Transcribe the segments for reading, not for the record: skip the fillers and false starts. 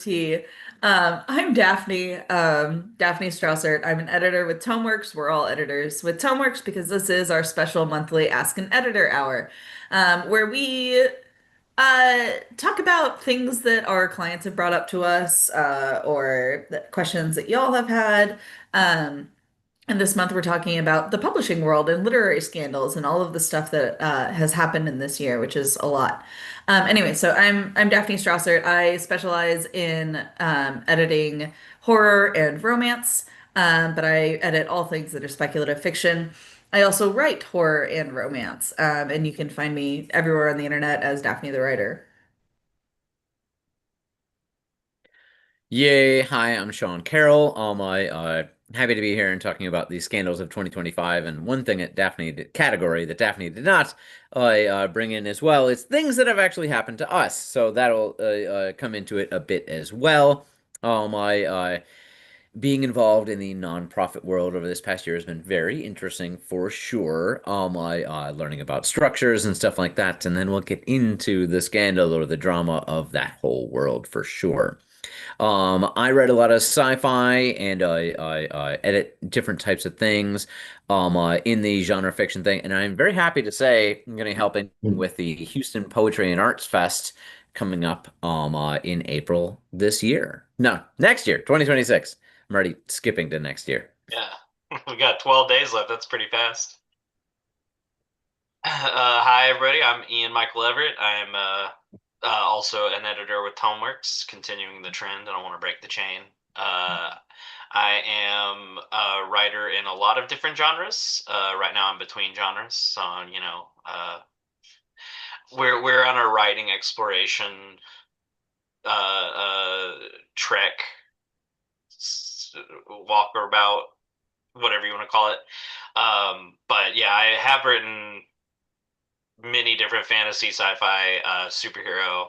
T. I'm Daphne, Daphne Straussert. I'm an editor with Tomeworks. We're all editors with Tomeworks because this is our special monthly Ask an Editor hour, where we talk about things that our clients have brought up to us, or questions that y'all have had. Um, and this month we're talking about the publishing world and literary scandals and all of the stuff that has happened in this year, which is a lot. Anyway, so I'm Daphne Straussert. I specialize in editing horror and romance, but I edit all things that are speculative fiction. I also write horror and romance, and you can find me everywhere on the internet as Daphne the Writer. Yay, hi, I'm Sean Carroll. Happy to be here and talking about the scandals of 2025. And one thing that category that Daphne did not bring in as well is things that have actually happened to us. So that'll come into it a bit as well. I Being involved in the nonprofit world over this past year has been very interesting for sure. I Learning about structures and stuff like that, and then we'll get into the scandal or the drama of that whole world for sure. I read a lot of sci-fi and I edit different types of things in the genre fiction thing. And I'm very happy to say I'm going to help in with the Houston Poetry and Arts Fest coming up in April this year. No, next year, 2026. I'm already skipping to next year. Yeah, we got 12 days left. That's pretty fast. Hi, everybody. I'm Ian Michael Everett. I'm also an editor with Tomeworks, continuing the trend. I don't want to break the chain. I am a writer in a lot of different genres. Right now, I'm between genres, so we're on a writing exploration trek, walkabout, whatever you want to call it. But yeah, I have written many different fantasy, sci-fi, superhero.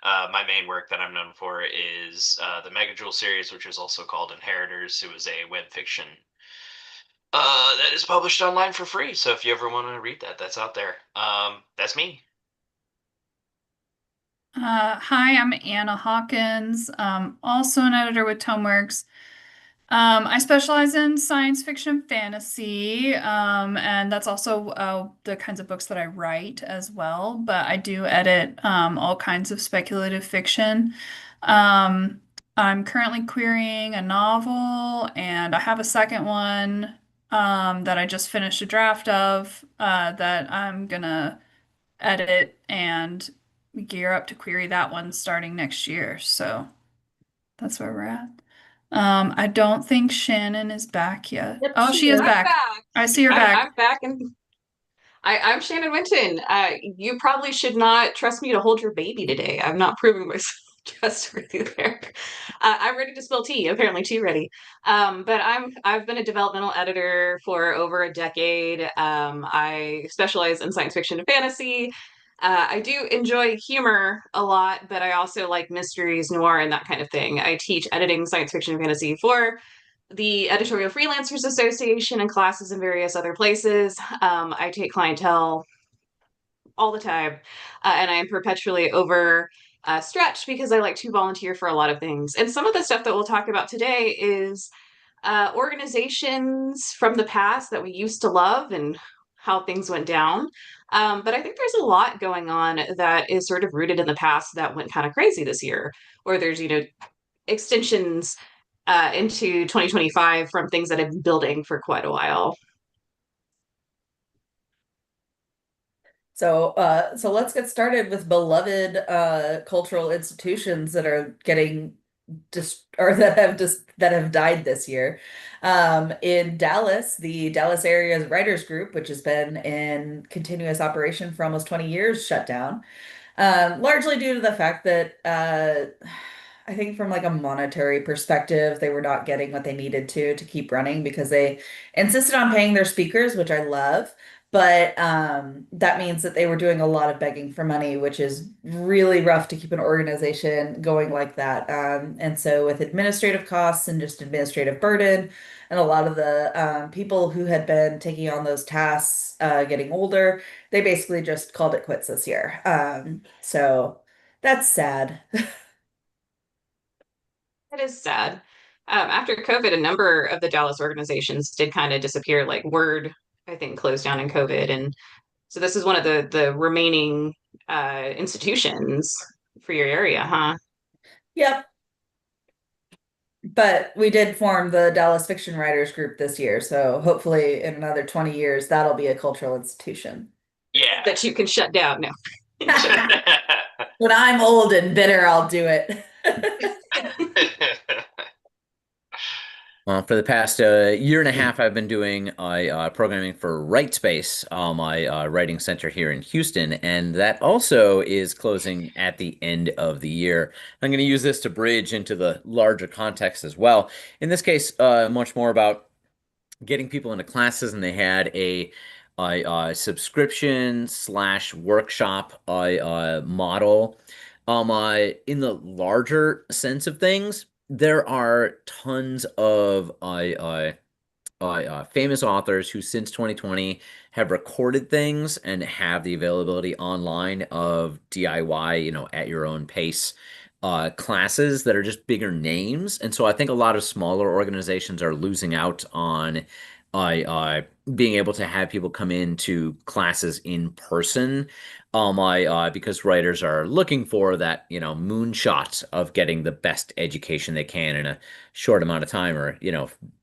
My main work that I'm known for is the Mega Jewel series, which is also called Inheritors. It was a web fiction that is published online for free. So if you ever want to read that, that's out there. That's me. Hi, I'm Anna Hawkins, also an editor with Tomeworks. I specialize in science fiction fantasy, and that's also the kinds of books that I write as well. But I do edit all kinds of speculative fiction. Um, I'm currently querying a novel, and I have a second one that I just finished a draft of that I'm gonna edit and gear up to query that one starting next year. So that's where we're at. I don't think Shannon is back yet. Yep, Oh, she she is is. I'm back. back. I see her I'm back. back, and I'm Shannon Winton. You probably should not trust me to hold your baby today. I'm not proving myself trustworthy there. I'm ready to spill tea. Apparently, tea ready. But I've been a developmental editor for over a decade. I specialize in science fiction and fantasy. I do enjoy humor a lot, but I also like mysteries, noir, and that kind of thing. I teach editing science fiction and fantasy for the Editorial Freelancers Association and classes in various other places. I take clientele all the time, and I am perpetually over stretched because I like to volunteer for a lot of things. And some of the stuff that we'll talk about today is organizations from the past that we used to love and how things went down. But I think there's a lot going on that is sort of rooted in the past that went kind of crazy this year, or there's, extensions into 2025 from things that have been building for quite a while. So let's get started with beloved cultural institutions that are getting just or that have died this year. In Dallas, the Dallas Area Writers Group, which has been in continuous operation for almost 20 years, shut down. Largely due to the fact that I think from like a monetary perspective, they were not getting what they needed to keep running because they insisted on paying their speakers, which I love. But that means that they were doing a lot of begging for money, which is really rough to keep an organization going like that. And so, with administrative costs and just administrative burden, and a lot of the people who had been taking on those tasks getting older, they basically just called it quits this year. So that's sad. That is sad. After COVID, a number of the Dallas organizations did kind of disappear. Like Word, I think, closed down in COVID, and so this is one of the remaining institutions for your area, huh? Yep. But we did form the Dallas Fiction Writers Group this year, so hopefully in another 20 years, that'll be a cultural institution. Yeah. That you can shut down. No. When I'm old and bitter, I'll do it. For the past year and a half, I've been doing programming for Writespace, my writing center here in Houston, and that also is closing at the end of the year. I'm going to use this to bridge into the larger context as well. In this case, much more about getting people into classes, and they had a subscription slash workshop model. In the larger sense of things, there are tons of famous authors who since 2020 have recorded things and have the availability online of DIY, at your own pace classes that are just bigger names. And so I think a lot of smaller organizations are losing out on being able to have people come into classes in person. Because writers are looking for that, moonshot of getting the best education they can in a short amount of time, or,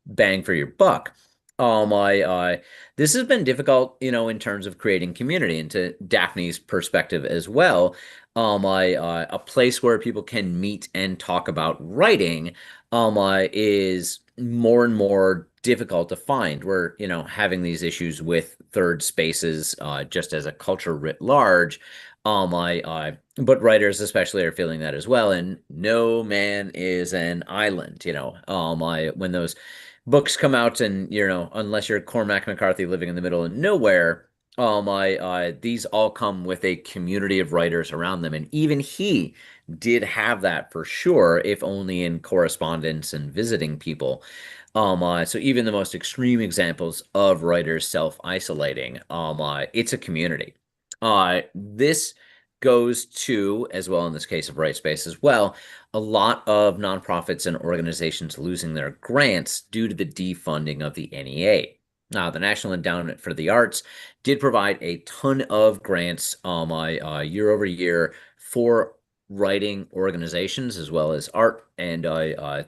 bang for your buck. This has been difficult, in terms of creating community, and to Daphne's perspective as well. A place where people can meet and talk about writing, is more and more difficult to find. We're, having these issues with third spaces, just as a culture writ large. But writers especially are feeling that as well. And no man is an island, when those books come out, and, unless you're Cormac McCarthy living in the middle of nowhere, these all come with a community of writers around them. And even he did have that for sure, if only in correspondence and visiting people. So even the most extreme examples of writers self-isolating, it's a community. This goes to, as well in this case of Writespace as well, a lot of nonprofits and organizations losing their grants due to the defunding of the NEA. The National Endowment for the Arts did provide a ton of grants year over year for writing organizations, as well as art and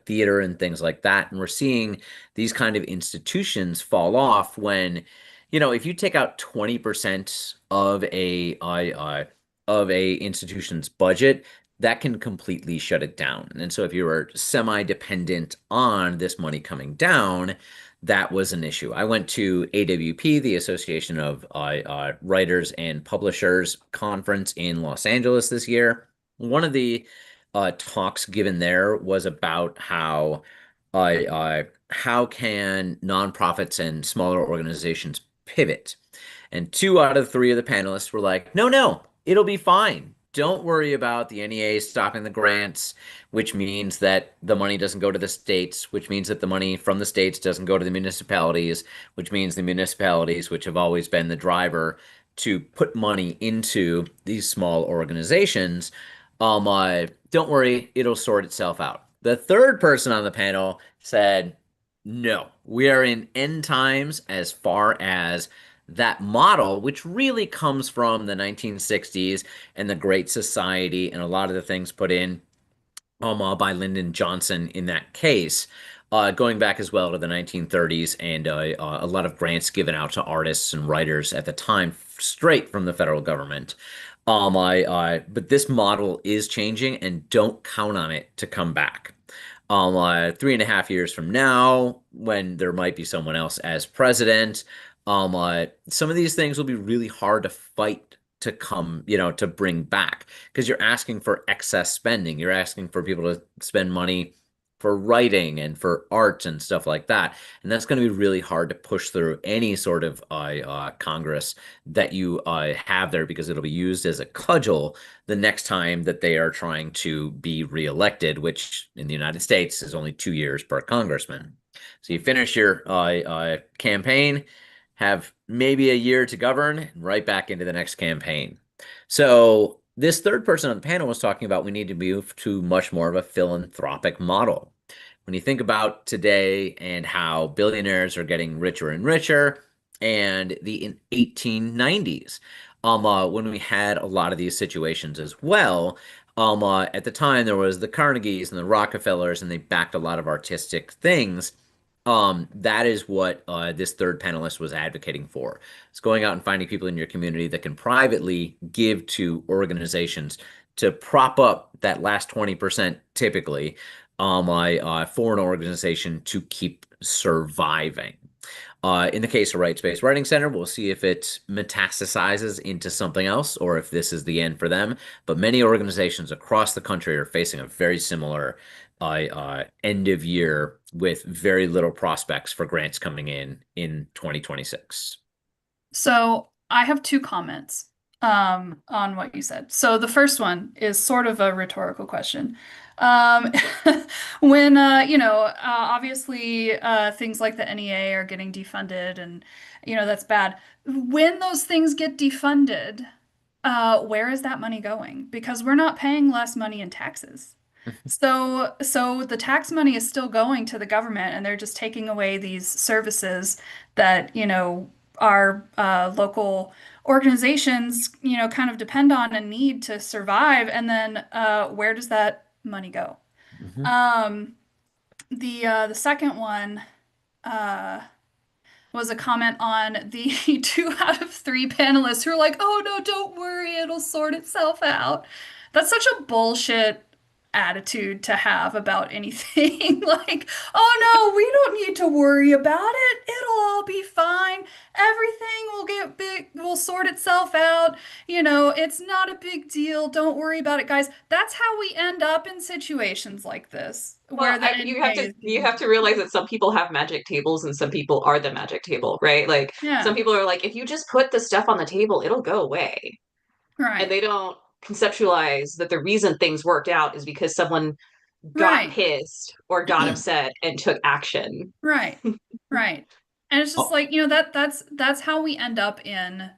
theater and things like that. And we're seeing these kind of institutions fall off when, if you take out 20% of a institution's budget, that can completely shut it down. And so if you were semi-dependent on this money coming down, that was an issue. I went to AWP, the Association of Writers and Publishers conference in Los Angeles this year. One of the talks given there was about how can nonprofits and smaller organizations pivot. And 2 out of 3 of the panelists were like, no, it'll be fine. Don't worry about the NEA stopping the grants, which means that the money doesn't go to the states, which means that the money from the states doesn't go to the municipalities, which means the municipalities, which have always been the driver to put money into these small organizations, don't worry, it'll sort itself out. The third person on the panel said, no, we are in end times as far as that model, which really comes from the 1960s and the Great Society and a lot of the things put in by Lyndon Johnson in that case, going back as well to the 1930s, and a lot of grants given out to artists and writers at the time, straight from the federal government. But this model is changing, and don't count on it to come back. 3.5 years from now, when there might be someone else as president, some of these things will be really hard to fight to come, to bring back, because you're asking for excess spending. You're asking for people to spend money for writing and for art and stuff like that. And that's going to be really hard to push through any sort of Congress that you have there, because it'll be used as a cudgel the next time that they are trying to be reelected, which in the United States is only 2 years per congressman. So you finish your campaign, have maybe a year to govern, and right back into the next campaign. So This third person on the panel was talking about we need to move to much more of a philanthropic model. When you think about today and how billionaires are getting richer and richer, and the 1890s, when we had a lot of these situations as well, at the time there was the Carnegies and the Rockefellers, and they backed a lot of artistic things. That is what this third panelist was advocating for. It's going out and finding people in your community that can privately give to organizations to prop up that last 20% typically for an organization to keep surviving. In the case of Right Space Writing Center, we'll see if it metastasizes into something else or if this is the end for them. But many organizations across the country are facing a very similar end of year with very little prospects for grants coming in 2026. So I have two comments on what you said. So the first one is sort of a rhetorical question. Um, when obviously things like the NEA are getting defunded, and that's bad. When those things get defunded, where is that money going? Because we're not paying less money in taxes. So the tax money is still going to the government, and they're just taking away these services that, our local organizations, kind of depend on and need to survive. And then where does that money go? Mhm. The second one uh, was a comment on the 2 out of 3 panelists who are like, "Oh no, don't worry, it'll sort itself out." That's such a bullshit attitude to have about anything. Like, "Oh no, we don't need to worry about it. It'll all be fine. Everything will get big, will sort itself out. It's not a big deal. Don't worry about it, guys." That's how we end up in situations like this, where Well, the you have NEA to is you being have to realize that some people have magic tables and some people are the magic table, right? Like some yeah, people are like, if you just put the stuff on the table, it'll go away. And right, they don't conceptualize that the reason things worked out is because someone got right. pissed or got upset and took action. Right. Right. And it's just Oh, like, that's how we end up in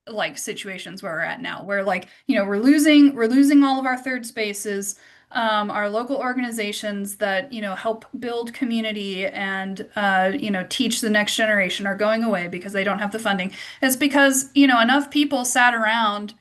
like situations where we're at now, where like, we're losing all of our third spaces. Our local organizations that, help build community and teach the next generation are going away because they don't have the funding. It's because, enough people sat around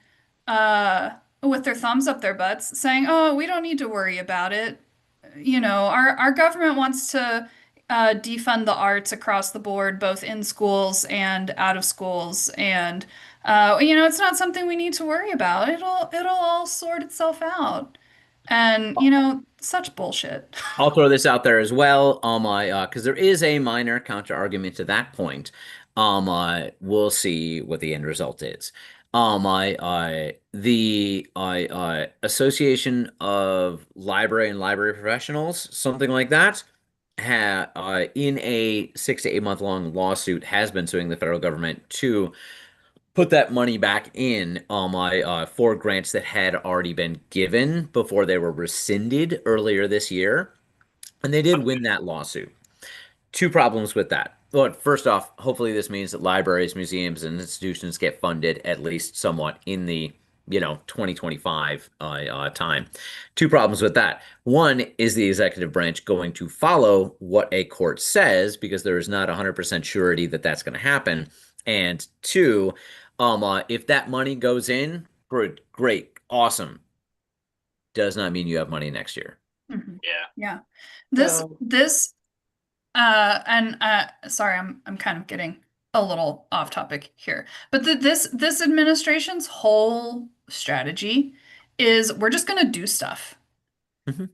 uh with their thumbs up their butts saying, "Oh, we don't need to worry about it." Our government wants to defund the arts across the board, both in schools and out of schools, and it's not something we need to worry about. It'll all sort itself out, and such bullshit. I'll throw this out there as well. Because there is a minor counter argument to that point. We'll see what the end result is. The Association of Library and Library Professionals, something like that, in a 6 to 8 month long lawsuit, has been suing the federal government to put that money back in for grants that had already been given before they were rescinded earlier this year. And they did win that lawsuit. Two problems with that. Well, first off, hopefully this means that libraries, museums, and institutions get funded at least somewhat in the 2025 time. Two problems with that. One is the executive branch going to follow what a court says because there is not 100% surety that that's going to happen. And two, if that money goes in, great, awesome. Does not mean you have money next year. Mhm. Yeah. Yeah. This So this and sorry, I'm kind of getting a little off topic here. But this administration's whole strategy is we're just gonna do stuff. Mhm.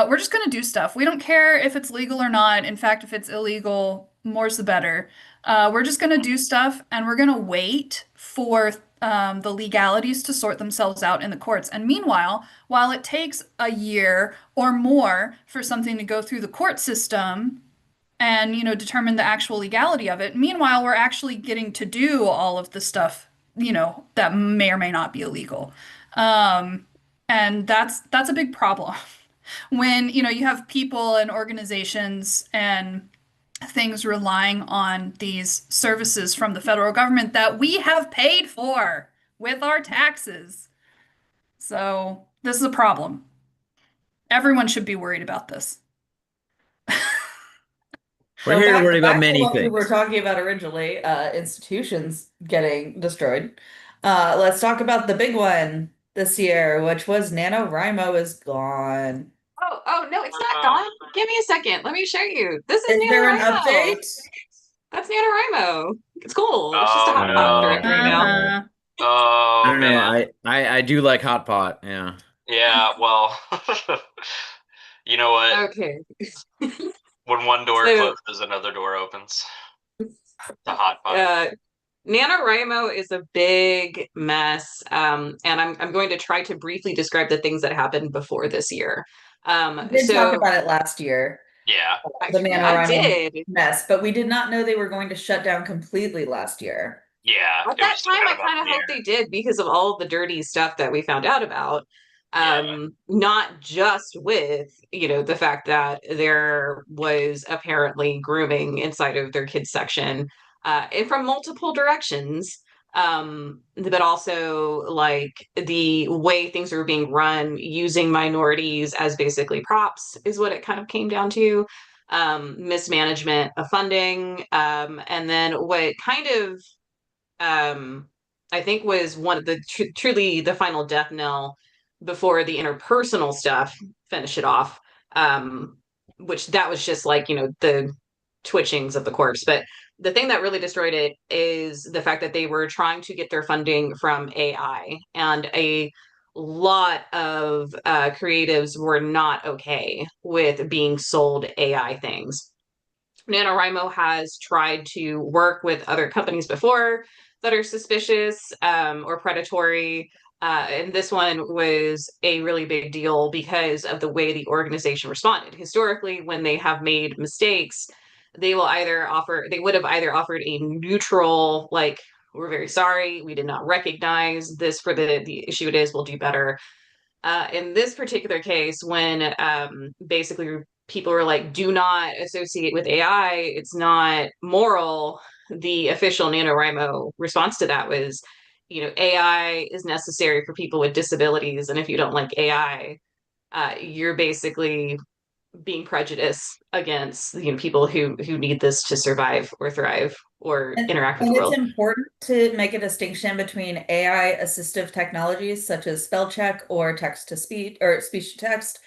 We're just gonna do stuff. We don't care if it's legal or not. In fact, if it's illegal, more's the better. We're just gonna do stuff, and we're gonna wait for the legalities to sort themselves out in the courts. And meanwhile, while it takes a year or more for something to go through the court system and determine the actual legality of it, meanwhile, we're actually getting to do all of the stuff that may or may not be illegal. Um, and that's a big problem when you have people and organizations and things relying on these services from the federal government that we have paid for with our taxes. So this is a problem. Everyone should be worried about this. We're So here to back worry about back to many what we were things. talking about originally, institutions getting destroyed. Let's talk about the big one this year, which was NaNoWriMo is gone. Oh no, it's not gone. Give me a second. Let me show you. This is Is there an NaNoWriMo. update? That's NaNoWriMo. It's cool. It's just a Oh hot pot Oh, directory now. Uh-huh. I Oh don't know. man. I do like hot pot. Yeah. Yeah, well, you know what? Okay. When one door So closes, another door opens. The hot pot. NaNoWriMo is a big mess, and I'm going to try to briefly describe the things that happened before this year. We did talk So about it last year, Yeah. the I NaNoWriMo did. mess, but we did not know they were going to shut down completely last year. Yeah. At It that was time, kind I of up kind in of the hoped air. they did because of all the dirty stuff that we found out about. Yeah. Not just with, the fact that there was apparently grooming inside of their kids section, and from multiple directions, but also like the way things are being run using minorities as basically props is what it kind of came down to. Mismanagement of funding, and then what kind of um, I think was one of the truly the final death knell before the interpersonal stuff finish it off. Um, which that was just like, the twitchings of the corpse. But the thing that really destroyed it is the fact that they were trying to get their funding from AI, and a lot of creatives were not okay with being sold AI things. NaNoWriMo has tried to work with other companies before that are suspicious, or predatory. And this one was a really big deal because of the way the organization responded. Historically, when they have made mistakes, they would have either offered a neutral, like, we're very sorry, we did not recognize this for the issue it is, we'll do better. In this particular case, when basically people were like, do not associate with AI, it's not moral, the official NaNoWriMo response to that was, AI is necessary for people with disabilities. And if you don't like AI, you're basically being prejudiced against, people who need this to survive or thrive or And, interact with the and it's world. important to make a distinction between AI assistive technologies such as spell check or text to speech or speech to text,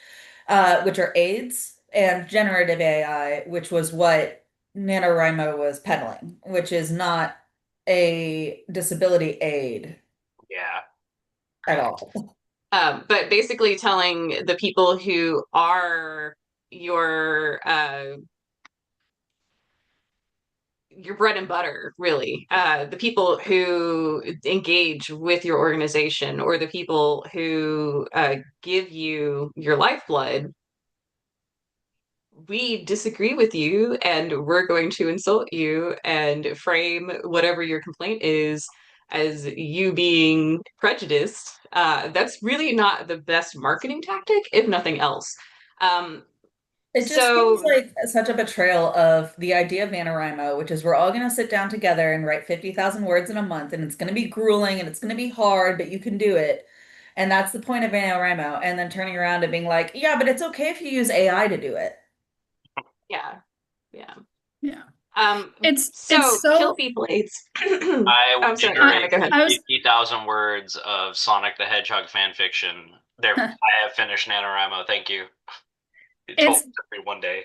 which are aids, and generative AI, which was what NaNoWriMo was peddling, which is not a disability aid Yeah. at all. But basically telling the people who are your your bread and butter, really, the people who engage with your organization or the people who give you your lifeblood, we disagree with you and we're going to insult you and frame whatever your complaint is as you being prejudiced. That's really not the best marketing tactic, if nothing else. Um, It just feels so like such a betrayal of the idea of NaNoWriMo, which is we're all going to sit down together and write 50,000 words in a month, and it's going to be grueling and it's going to be hard, but you can do it. And that's the point of NaNoWriMo. And then turning around and being like, yeah, but it's okay if you use AI to do it. yeah, yeah. Yeah. Um, It's so kill so people aids. I will I'm sorry, generate Hannah, go ahead. I was 50,000 words of Sonic the Hedgehog fan fiction. There, I have finished NaNoWriMo. Thank you. It it's totally took me one day.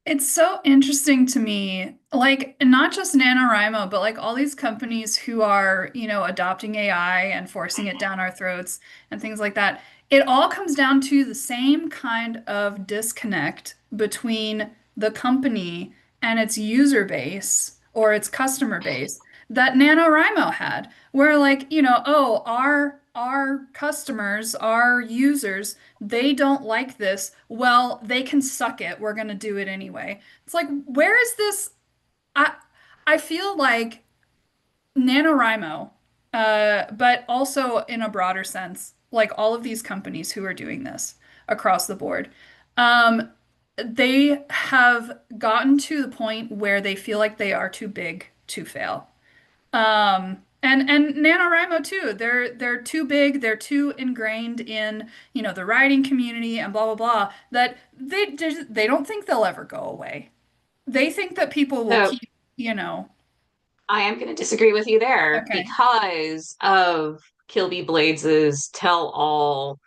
It's so interesting to me, like not just NaNoWriMo, but like all these companies who are, adopting AI and forcing it down our throats and things like that. It all comes down to the same kind of disconnect between the company and its user base or its customer base that NaNoWriMo had, where like, oh, our customers, our users, they don't like this. Well, they can suck it. We're going to do it anyway. It's like, where is this? I I feel like NaNoWriMo, but also in a broader sense, like all of these companies who are doing this across the board, um, they have gotten to the point where they feel like they are too big to fail. And NaNoWriMo too. They're too big, they're too ingrained in, the writing community and blah blah blah that they don't think they'll ever go away. They think that people will So keep. I am going to disagree with you there Okay. because of Kilby Blades's tell all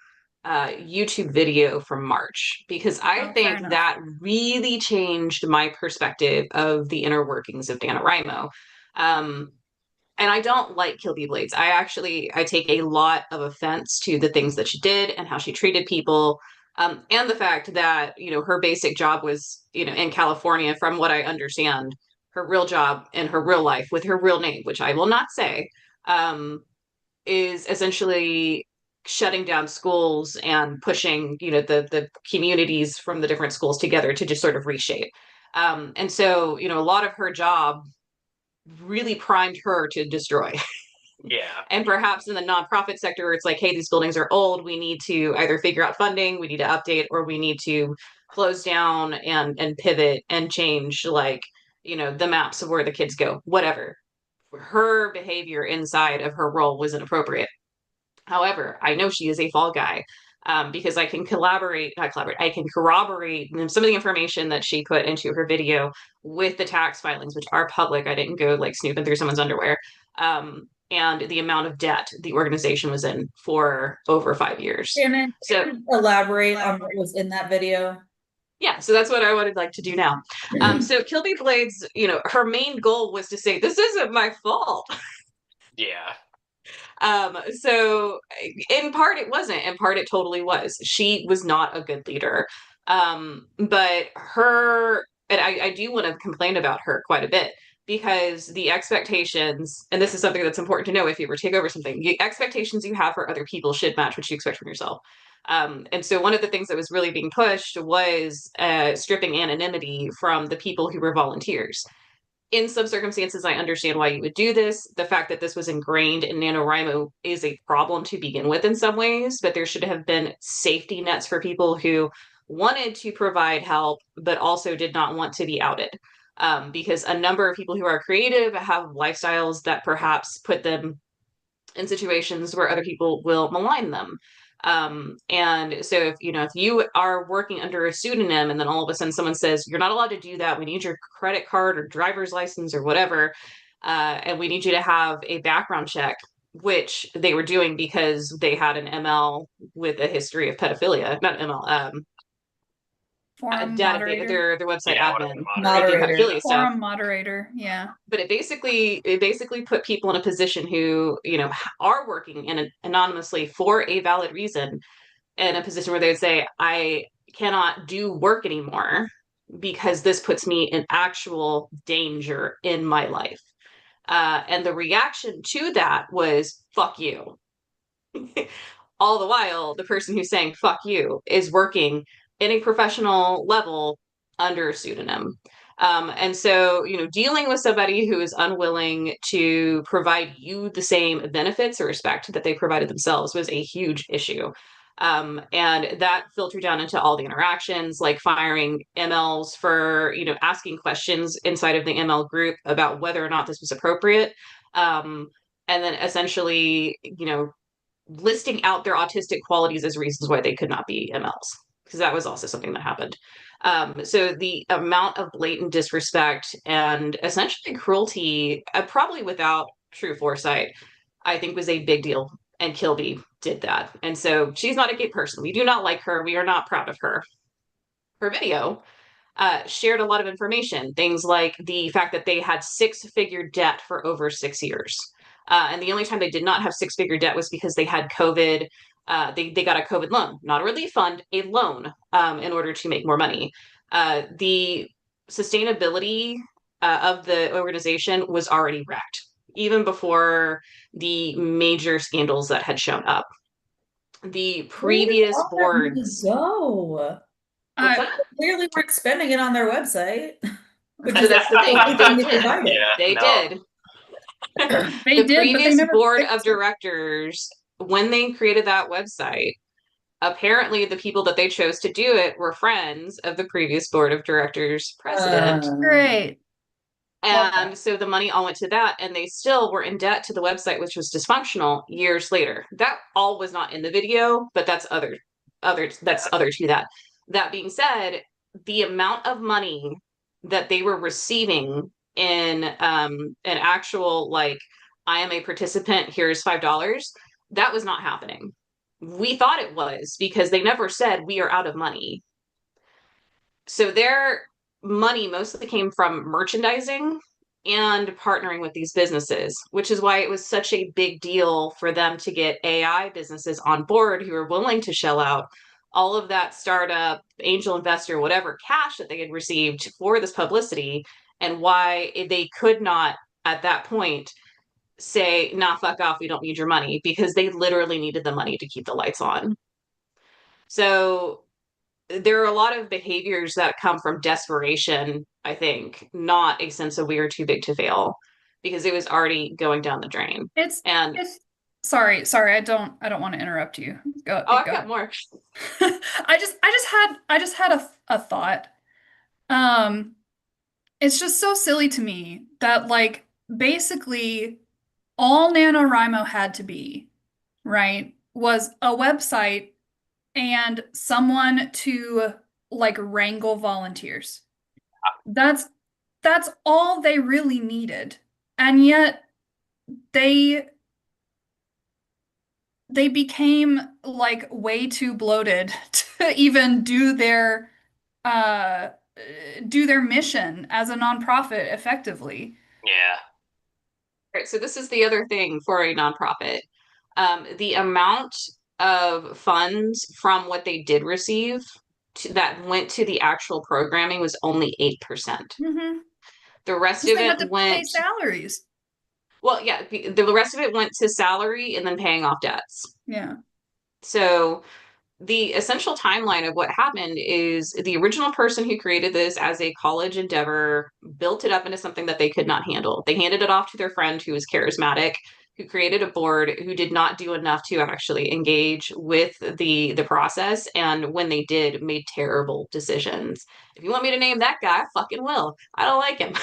YouTube video from March, because I Oh, fair think enough. that really changed my perspective of the inner workings of NaNoWriMo. Um, and I don't like Kilby Blades. I take a lot of offense to the things that she did and how she treated people. And the fact that, her basic job was, in California, from what I understand, her real job in her real life with her real name, which I will not say, um, is essentially shutting down schools and pushing, the communities from the different schools together to just sort of reshape. And so, a lot of her job really primed her to destroy. Yeah. And perhaps in the nonprofit sector, where it's like, hey, these buildings are old, we need to either figure out funding, we need to update, or we need to close down and pivot and change, like, the maps of where the kids go, whatever. Her behavior inside of her role was inappropriate. However, I know she is a fall guy, because I can not collaborate, I can corroborate some of the information that she put into her video with the tax filings, which are public. I didn't go like snooping through someone's underwear. And the amount of debt the organization was in for over 5 years. Shannon, So can you elaborate on what was in that video? yeah, so that's what I would like to do now. So Kilby Blades, her main goal was to say, this isn't my fault. Yeah. So in part it wasn't, in part it totally was. She was not a good leader. But her, and I do want to complain about her quite a bit, because the expectations, and this is something that's important to know if you ever take over something, the expectations you have for other people should match what you expect from yourself. And so one of the things that was really being pushed was stripping anonymity from the people who were volunteers. In some circumstances, I understand why you would do this. The fact that this was ingrained in NaNoWriMo is a problem to begin with in some ways, but there should have been safety nets for people who wanted to provide help, but also did not want to be outed. Because a number of people who are creative have lifestyles that perhaps put them in situations where other people will malign them. And so if you are working under a pseudonym and then all of a sudden someone says, you're not allowed to do that, we need your credit card or driver's license or whatever, and we need you to have a background check, which they were doing because they had an ML with a history of pedophilia, not ML, Forum data, moderator. their website Yeah, one of admin, the they do Moderator. pedophilia stuff. Forum moderator. Yeah. But it basically put people in a position who are working anonymously for a valid reason, in a position where they would say, I cannot do work anymore because this puts me in actual danger in my life. And the reaction to that was, fuck you. All the while, the person who's saying fuck you is working in a professional level under a pseudonym. And so, dealing with somebody who is unwilling to provide you the same benefits or respect that they provided themselves was a huge issue. And that filtered down into all the interactions, like firing MLs for, asking questions inside of the ML group about whether or not this was appropriate. And then essentially, listing out their autistic qualities as reasons why they could not be MLs, because that was also something that happened. So the amount of blatant disrespect and essentially cruelty, probably without true foresight, I think was a big deal. And Kilby did that. And so she's not a gay person. We do not like her. We are not proud of her. Her video shared a lot of information, things like the fact that they had six-figure debt for over 6 years. And the only time they did not have six-figure debt was because they had COVID. They got a COVID loan, not a relief fund, a loan, in order to make more money. The sustainability of the organization was already wrecked, even before the major scandals that had shown up. The previous boards. Go. What's that? Clearly weren't spending it on their website. So that's the thing. They provided. Yeah, They no. did. They The did, but they previous never board fixed of it. directors, when they created that website, apparently the people that they chose to do it were friends of the previous board of directors president. Great. Love And that. so the money all went to that, and they still were in debt to the website, which was dysfunctional years later. That all was not in the video, but that's other to that. That being said, the amount of money that they were receiving in an actual like, I am a participant, here's $5, that was not happening. We thought it was because they never said we are out of money. So their money mostly came from merchandising and partnering with these businesses, which is why it was such a big deal for them to get AI businesses on board who are willing to shell out all of that startup, angel investor, whatever cash that they had received for this publicity, and why they could not at that point say, nah, fuck off, we don't need your money, because they literally needed the money to keep the lights on. So there are a lot of behaviors that come from desperation, I think, not a sense of we are too big to fail, because it was already going down the drain. It's And it's sorry, I don't want to interrupt you. Go oh, I've go. got more. I just had a thought. Um, it's just so silly to me that like basically all NaNoWriMo had to be, right, was a website and someone to like wrangle volunteers. That's that's all they really needed. And yet they they became like way too bloated to even uh do their mission as a nonprofit effectively. Yeah. All right, so this is the other thing for a nonprofit. The amount of funds from what they did receive that went to the actual programming was only 8%. Mm-hmm. The rest Because of they had it to pay went, salaries. well, yeah, the rest of it went to salary and then paying off debts. Yeah. So the essential timeline of what happened is the original person who created this as a college endeavor built it up into something that they could not handle. They handed it off to their friend who was charismatic, who created a board, who did not do enough to actually engage with the process, and when they did, made terrible decisions. If you want me to name that guy, I fucking will. I don't like him.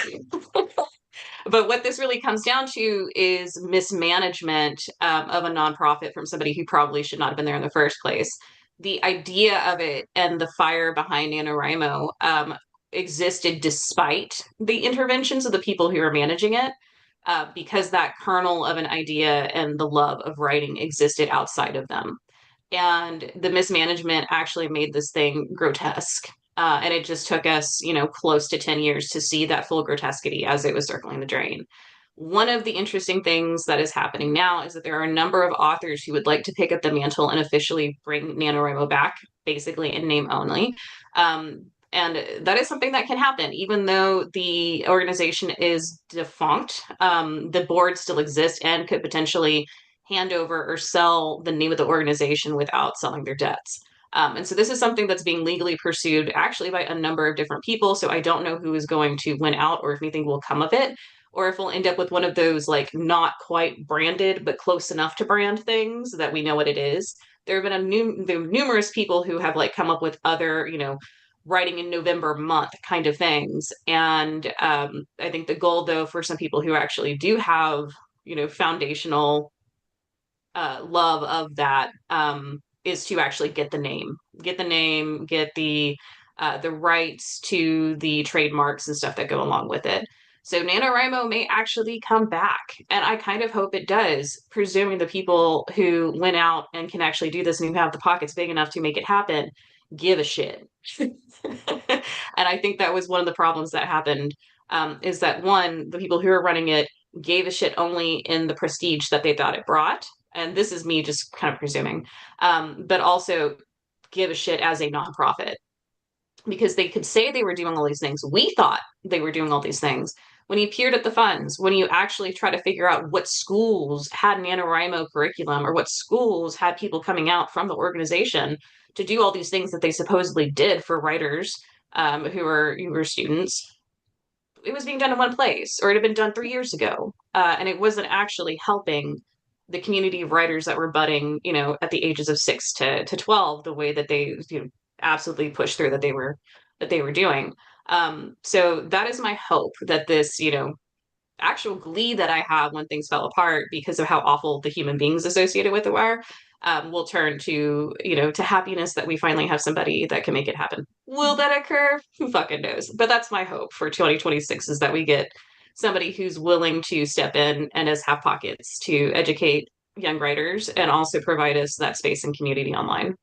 But what this really comes down to is mismanagement of a nonprofit from somebody who probably should not have been there in the first place. The idea of it and the fire behind NaNoWriMo existed despite the interventions of the people who are managing it, because that kernel of an idea and the love of writing existed outside of them. And the mismanagement actually made this thing grotesque. And it just took us, close to 10 years to see that full grotesquity as it was circling the drain. One of the interesting things that is happening now is that there are a number of authors who would like to pick up the mantle and officially bring NaNoWriMo back, basically in name only. And that is something that can happen, even though the organization is defunct. The board still exists and could potentially hand over or sell the name of the organization without selling their debts. And so this is something that's being legally pursued actually by a number of different people. So I don't know who is going to win out or if anything will come of it, or if we'll end up with one of those like not quite branded but close enough to brand things that we know what it is. There have been numerous people who have like come up with other, writing in November month kind of things. And I think the goal though for some people who actually do have, foundational love of that, is to actually get the name, get the rights to the trademarks and stuff that go along with it. So NaNoWriMo may actually come back, and I kind of hope it does, presuming the people who went out and can actually do this and who have the pockets big enough to make it happen give a shit. And I think that was one of the problems that happened, is that one, the people who are running it gave a shit only in the prestige that they thought it brought, and this is me just kind of presuming, but also give a shit as a nonprofit, because they could say they were doing all these things. We thought they were doing all these things. When you peered at the funds, when you actually try to figure out what schools had NaNoWriMo curriculum or what schools had people coming out from the organization to do all these things that they supposedly did for writers, who were students, it was being done in one place, or it had been done 3 years ago, and it wasn't actually helping the community of writers that were budding, at the ages of 6 to 12, the way that they, absolutely pushed through that they were doing. So that is my hope that this, actual glee that I have when things fell apart because of how awful the human beings associated with it were, will turn to, to happiness that we finally have somebody that can make it happen. Will that occur? Who fucking knows? But that's my hope for 2026 is that we get somebody who's willing to step in and has have pockets to educate young writers and also provide us that space and community online.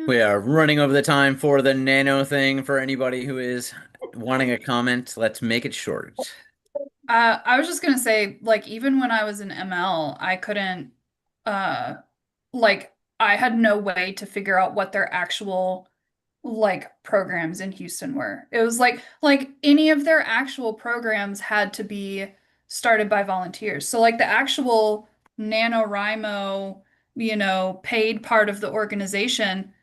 We are running over the time for the nano thing. For anybody who is wanting a comment, let's make it short. I was just gonna say, like, even when I was in ML, I couldn't, uh, like, I had no way to figure out what their actual, like, programs in Houston were. It was like any of their actual programs had to be started by volunteers. So, like, the actual NaNoWriMo, paid part of the organization,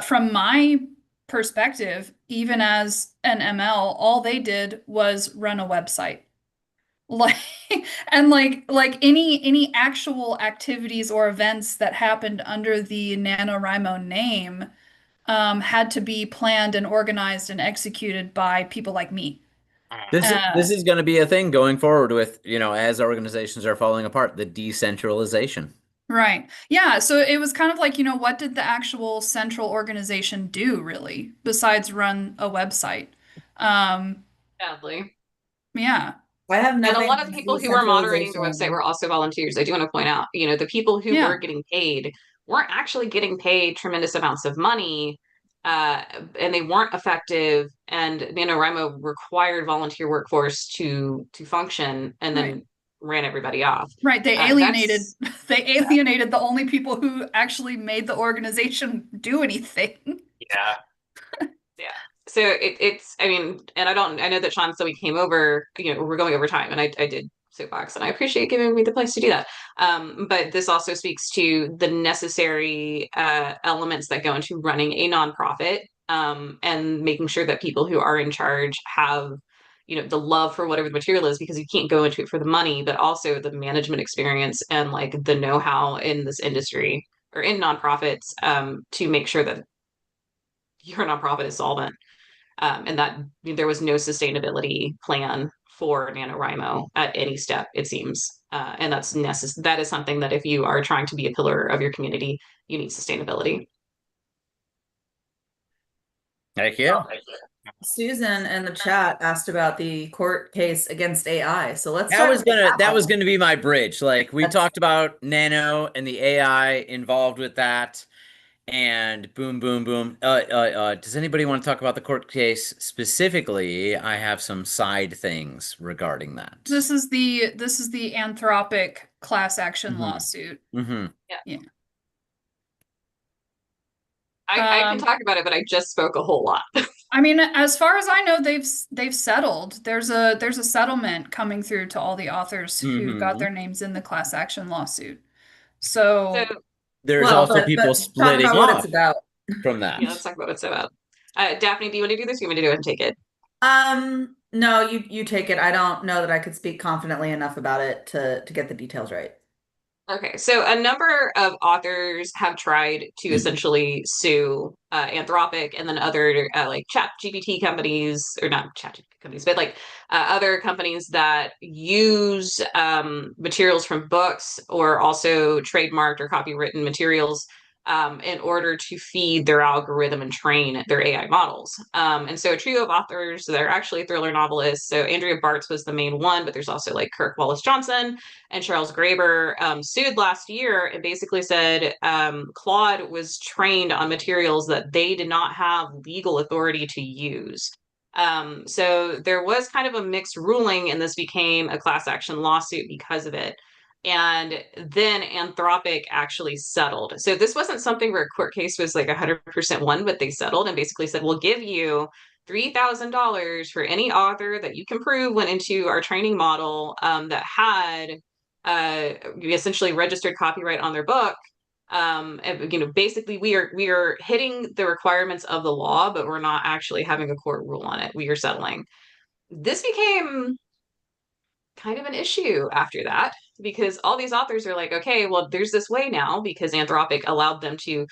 from my perspective, even as an ML, all they did was run a website. Like and like any actual activities or events that happened under the NaNoWriMo name had to be planned and organized and executed by people like me. This is going to be a thing going forward with, as organizations are falling apart, the decentralization. Right. Yeah, so it was kind of like, what did the actual central organization do really besides run a website? Um, Sadly. yeah. I have And a nothing lot of the against people who were moderating the website decentralization. were also volunteers. I do want to point out, the people who were Yeah. getting paid weren't actually getting paid tremendous amounts of money, uh, and they weren't effective. And NaNoWriMo required volunteer workforce to function, and Right. then ran everybody off. Right, they alienated That's they alienated the only people who actually made the organization do anything. Yeah. Yeah. So it's, I mean, and I know that Sean, so we came over, we're going over time and I did soapbox and I appreciate giving me the place to do that. But this also speaks to the necessary elements that go into running a nonprofit, and making sure that people who are in charge have, the love for whatever the material is, because you can't go into it for the money, but also the management experience and like the know-how in this industry or in nonprofits, to make sure that your nonprofit is solvent, and that there was no sustainability plan for NaNoWriMo at any step, it seems. And that is something that if you are trying to be a pillar of your community, you need sustainability. Thank you. Susan in the chat asked about the court case against AI. So let's start with That was gonna be my bridge. Like we That's- talked about nano and the AI involved with that, and boom, boom, boom. Does anybody want to talk about the court case specifically? I have some side things regarding that. This is the Anthropic class action Mhm. lawsuit. Mm-hmm. Yeah. I can talk about it, but I just spoke a whole lot. I mean, as far as I know, they've settled. There's a settlement coming through to all the authors who got Mm-hmm. their names in the class action lawsuit. So, So There's well, also but people talk splitting about what it's off about. from yeah, let's that. talk about what it's about. Daphne, do you want to do this? Or you want me to do it and take it? No, you take it. I don't know that I could speak confidently enough about it to get the details right. Okay, so a number of authors have tried to essentially sue Anthropic and then other like Chat GPT companies, or not Chat GPT companies, but like other companies that use materials from books or also trademarked or copywritten materials, in order to feed their algorithm and train their AI models. And so a trio of authors, they're actually thriller novelists. So Andrea Bartz was the main one, but there's also like Kirk Wallace Johnson and Charles Graeber, sued last year and basically said Claude was trained on materials that they did not have legal authority to use. So there was kind of a mixed ruling, and this became a class action lawsuit because of it. And then Anthropic actually settled. So this wasn't something where a court case was like 100% won, but they settled and basically said, we'll give you $3,000 for any author that you can prove went into our training model, that had essentially registered copyright on their book. And, basically we are hitting the requirements of the law, but we're not actually having a court rule on it. We are settling. This became kind of an issue after that, because all these authors are like, okay, well, there's this way now because Anthropic allowed them to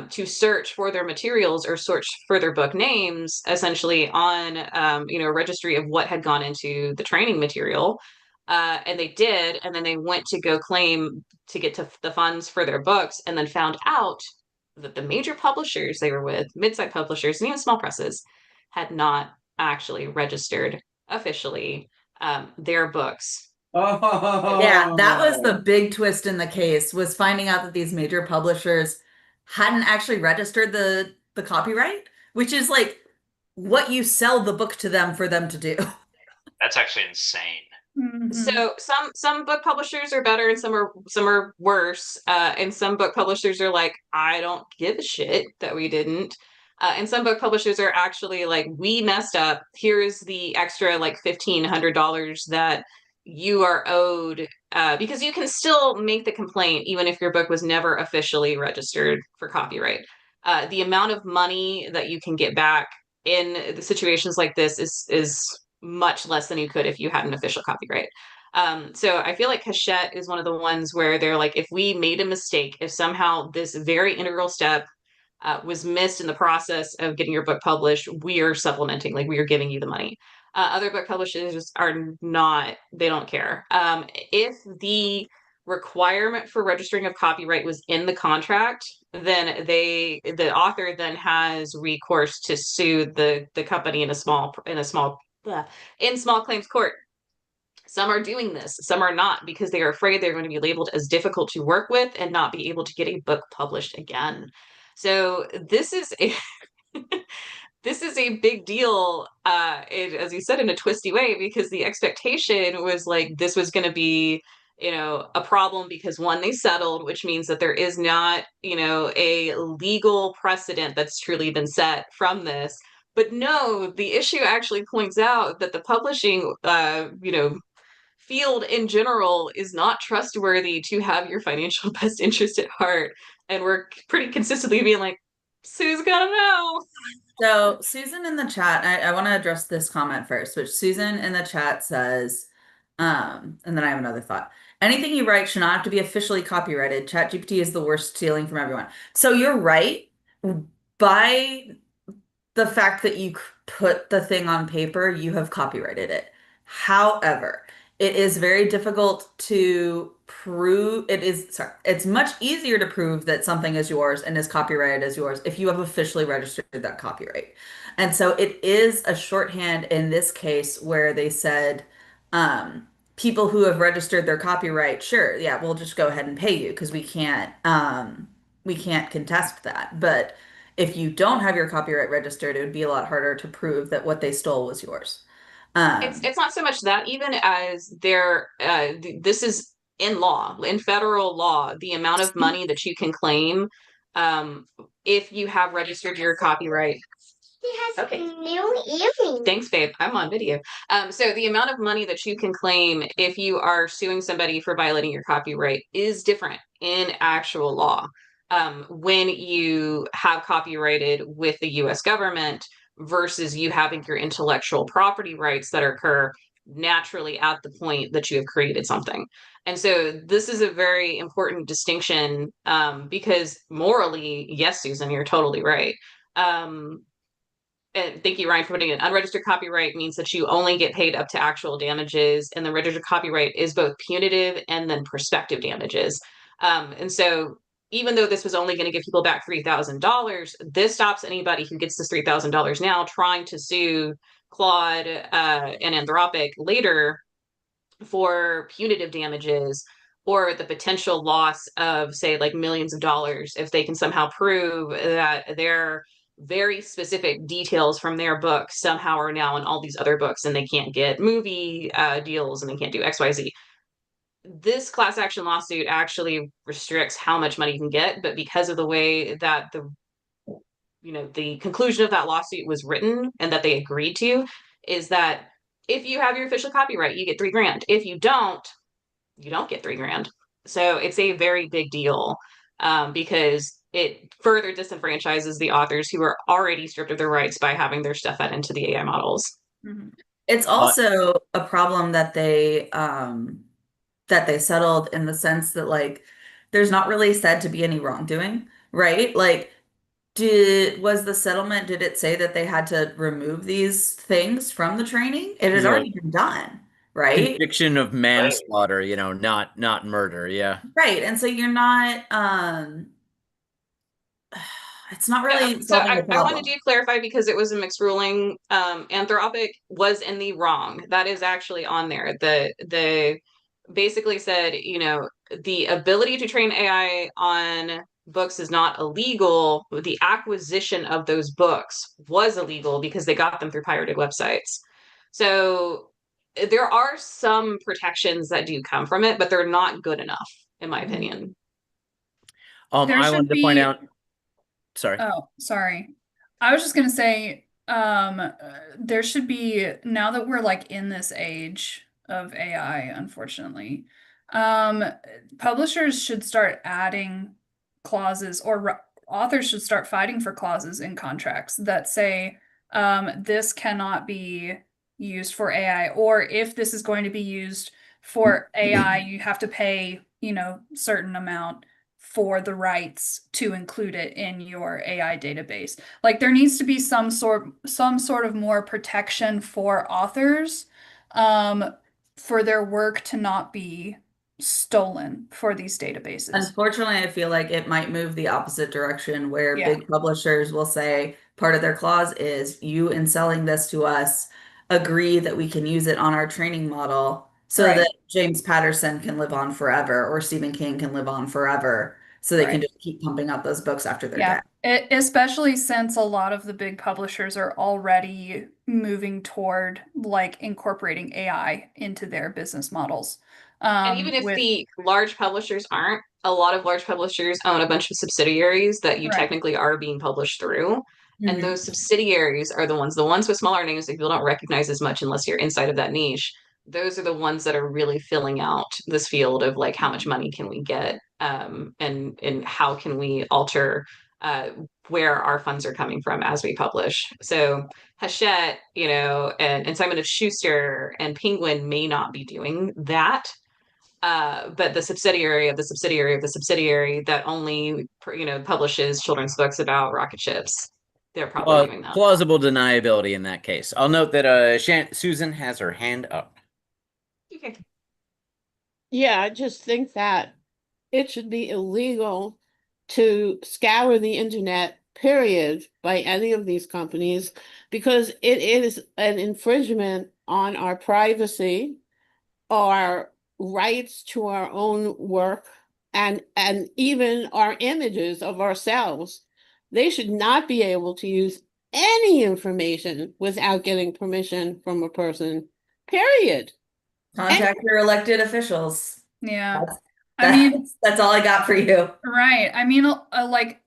to search for their materials or search for their book names, essentially on a registry of what had gone into the training material. And they did, and then they went to go claim to get to the funds for their books, and then found out that the major publishers they were with, mid-sized publishers and even small presses, had not actually registered officially their books. Yeah, that was the big twist in the case, was finding out that these major publishers hadn't actually registered the copyright, which is like what you sell the book to them for them to do. That's actually insane. Mhm. So some book publishers are better and some are worse. And some book publishers are like, I don't give a shit that we didn't. And some book publishers are actually like, we messed up. Here's the extra like $1,500 that you are owed, because you can still make the complaint even if your book was never officially registered for copyright. The amount of money that you can get back in the situations like this is much less than you could if you had an official copyright. So I feel like Hachette is one of the ones where they're like, if we made a mistake, if somehow this very integral step was missed in the process of getting your book published, we are supplementing, like we are giving you the money. Other book publishers are not, they don't care. If the requirement for registering of copyright was in the contract, then the author then has recourse to sue the company in small claims court. Some are doing this, some are not, because they are afraid they're going to be labeled as difficult to work with and not be able to get a book published again. So this is a this is a big deal, as you said, in a twisty way, because the expectation was like this was going to be, a problem because one, they settled, which means that there is not, a legal precedent that's truly been set from this. But no, the issue actually points out that the publishing, field in general is not trustworthy to have your financial best interest at heart. And we're pretty consistently being like, Sue's gotta know. So Susan in the chat, I want to address this comment first, which Susan in the chat says, and then I have another thought. Anything you write should not have to be officially copyrighted. ChatGPT is the worst, stealing from everyone. So you're right. By the fact that you put the thing on paper, you have copyrighted it. However, it is very difficult to prove it's much easier to prove that something is yours and is copyrighted as yours if you have officially registered that copyright. And so it is a shorthand in this case where they said, people who have registered their copyright, sure, yeah, we'll just go ahead and pay you because we can't contest that. But if you don't have your copyright registered, it would be a lot harder to prove that what they stole was yours. It's not so much that, even as this is in law, in federal law, the amount of money that you can claim, if you have registered your copyright. Okay. New earrings. Thanks, babe. I'm on video. So the amount of money that you can claim if you are suing somebody for violating your copyright is different in actual law. When you have copyrighted with the US government versus you having your intellectual property rights that occur naturally at the point that you have created something. And so this is a very important distinction, because morally, yes, Susan, you're totally right. And thank you, Ryan, for putting it. Unregistered copyright means that you only get paid up to actual damages, and the registered copyright is both punitive and then prospective damages. And so even though this was only going to give people back $3,000, this stops anybody who gets this $3,000 now trying to sue Claude and Anthropic later for punitive damages or the potential loss of, say, like millions of dollars if they can somehow prove that their very specific details from their book somehow are now in all these other books and they can't get movie deals and they can't do XYZ. This class action lawsuit actually restricts how much money you can get, but because of the way that the conclusion of that lawsuit was written and that they agreed to, is that if you have your official copyright, you get $3,000. If you don't get $3,000. So it's a very big deal, because it further disenfranchises the authors who are already stripped of their rights by having their stuff fed into the AI models. Mm-hmm. It's also a problem that they settled in the sense that, like, there's not really said to be any wrongdoing. right? Like, was the settlement, did it say that they had to remove these things from the training? It had Yeah. already been done, right? Conviction of Right. manslaughter, not murder. Yeah. Right. And so you're not, it's not Yeah, really so solving the I wanted problem. to clarify because it was a mixed ruling. Anthropic was in the wrong. That is actually on there. The basically said, the ability to train AI on books is not illegal. The acquisition of those books was illegal because they got them through pirated websites. So there are some protections that do come from it, but they're not good enough, in my Mhm. opinion. There I should wanted to point be, out. Sorry. oh, sorry. I was just gonna say, there should be, now that we're like in this age of AI, unfortunately, um, publishers should start adding clauses, or authors should start fighting for clauses in contracts that say, this cannot be used for AI, or if this is going to be used for AI, you have to pay, certain amount for the rights to include it in your AI database. Like there needs to be some sort of more protection for authors, um, for their work to not be stolen for these databases. Unfortunately, I feel like it might move the opposite direction where Yeah, big publishers will say part of their clause is you in selling this to us agree that we can use it on our training model so right, that James Patterson can live on forever or Stephen King can live on forever so they can right. just keep pumping out those books after they're Yeah, dead. especially since a lot of the big publishers are already moving toward like incorporating AI into their business models. And even if With the large publishers aren't, a lot of large publishers own a bunch of subsidiaries that you right, technically are being published through. And Mhm. those subsidiaries are the ones with smaller names that people don't recognize as much unless you're inside of that niche. Those are the ones that are really filling out this field of like how much money can we get, and how can we alter where our funds are coming from as we publish. So Hachette, and Simon and Schuster and Penguin may not be doing that, but the subsidiary of the subsidiary of the subsidiary that only publishes children's books about rocket ships, they're probably doing that. Plausible deniability in that case. I'll note that Susan has her hand up. Okay. Yeah, I just think that it should be illegal to scour the internet, period, by any of these companies, because it is an infringement on our privacy, our rights to our own work, and even our images of ourselves. They should not be able to use any information without getting permission from a person, period. Contact your elected officials. yeah. That's, I mean, that's all I got for you. right. I mean, like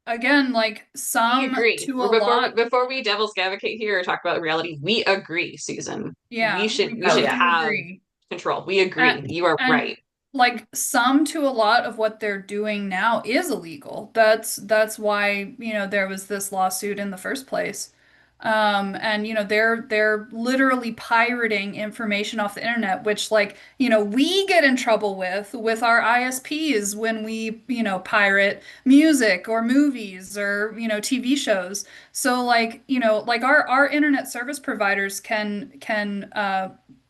again, like We some agree. to a Before lot. before we devil's advocate here or talk about reality, we agree, Susan. We Yeah, should we we Oh should yeah. do have agree. control. We And, agree. You are and right. like some to a lot of what they're doing now is illegal. That's why, there was this lawsuit in the first place. And they're literally pirating information off the internet, which like, we get in trouble with our ISPs when we, pirate music or movies or, TV shows. So like, like our internet service providers can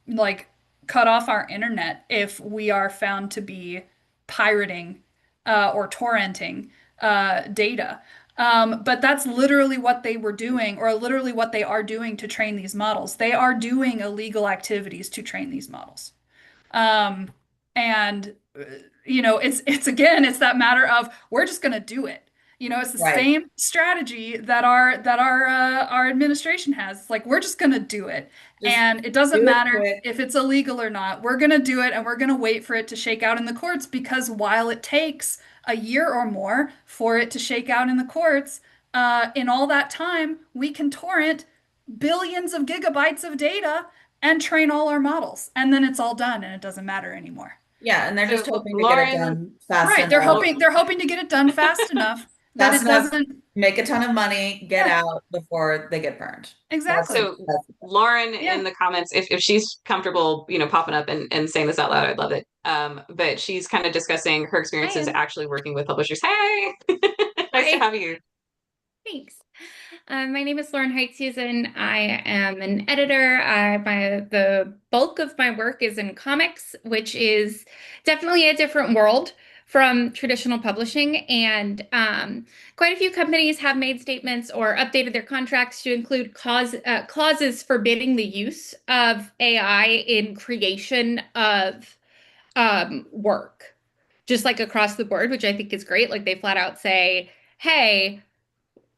like cut off our internet if we are found to be pirating or torrenting data. But that's literally what they were doing, or literally what they are doing to train these models. They are doing illegal activities to train these models. Um, and it's again, it's that matter of we're just gonna do it. It's the Right. same strategy that our administration has. It's like we're just gonna do it, Just and it doesn't do it matter quick. if it's illegal or not. We're gonna do it, and we're gonna wait for it to shake out in the courts because while it takes a year or more for it to shake out in the courts, in all that time we can torrent billions of gigabytes of data and train all our models. And then it's all done and it doesn't matter anymore. Yeah, and they're just So hoping to get it Lauren, done fast Right. They're enough. hoping they're hoping to get it done fast enough that Fast it enough, doesn't. make a ton of money, get Yeah, out before they get burned. exactly. so Lauren Yeah. in the comments, if she's comfortable, popping up and saying this out loud, I'd love it. But she's kind of discussing her experiences Hi. actually working with publishers. Hey, Nice to Hi. have you. Thanks. My name is Lauren Heithusen. I am an editor. The bulk of my work is in comics, which is definitely a different world from traditional publishing. And quite a few companies have made statements or updated their contracts to include clauses forbidding the use of AI in creation of work, just like across the board, which I think is great. Like they flat out say, hey,